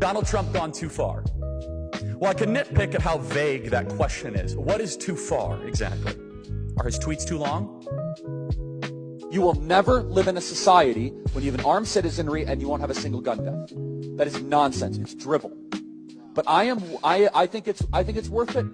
Donald Trump gone too far? Well, I can nitpick at how vague that question is. What is too far, exactly? Are his tweets too long? You will never live in a society when you have an armed citizenry and you won't have a single gun death. That is nonsense. It's drivel. But I think it's worth it.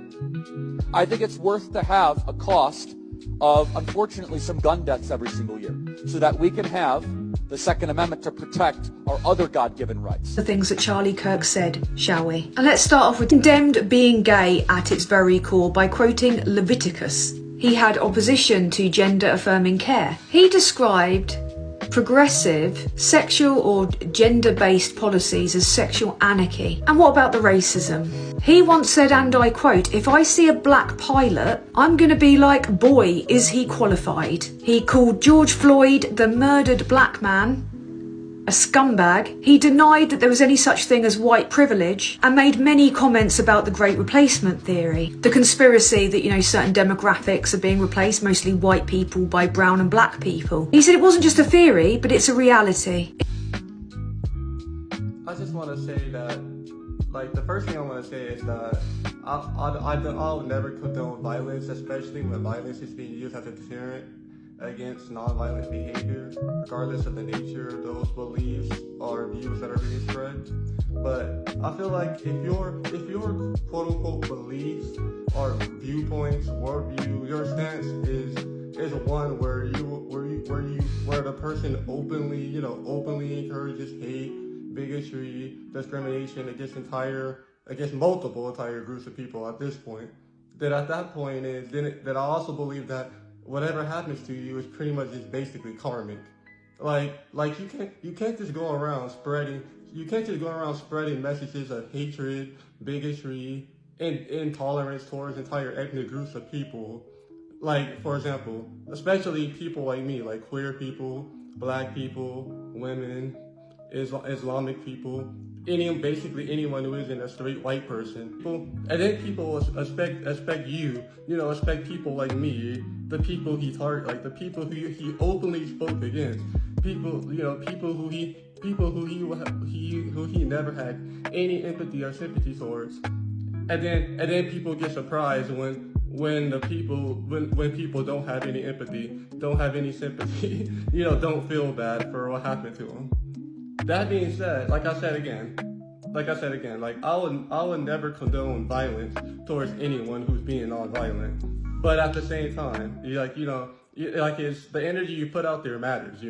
I think it's worth to have a cost of, unfortunately, some gun deaths every single year, so that we can have the Second Amendment to protect our other God-given rights. The things that Charlie Kirk said, shall we? And let's start off with condemned being gay at its very core by quoting Leviticus. He had opposition to gender-affirming care. He described progressive sexual or gender-based policies as sexual anarchy. And what about the racism? He once said, and I quote, "If I see a black pilot, I'm gonna be like, boy, is he qualified." He called George Floyd, the murdered black man, a scumbag. He denied that there was any such thing as white privilege and made many comments about the Great Replacement theory, the conspiracy that, certain demographics are being replaced, mostly white people, by brown and black people. He said it wasn't just a theory, but it's a reality. I just want to say that, the first thing I want to say is that I'll never condone violence, especially when violence is being used as a deterrent against non-violent behavior, regardless of the nature of those beliefs or views that are being spread. But I feel like if your quote-unquote beliefs or viewpoints, worldview, your stance is one where the person openly encourages hate, bigotry, discrimination against multiple entire groups of people at this point, then at that point then I also believe that whatever happens to you is pretty much just basically karmic. Like you can't just go around spreading messages of hatred, bigotry, and intolerance towards entire ethnic groups of people. Like, for example, especially people like me, like queer people, black people, women, Islamic people, basically anyone who isn't a straight white person. And then people expect people like me, the people he target, the people who he openly spoke against, people who he never had any empathy or sympathy towards. And then people get surprised when people don't have any empathy, don't have any sympathy, don't feel bad for what happened to them. That being said, like I said again, I would never condone violence towards anyone who's being non-violent. But at the same time, it's the energy you put out there matters,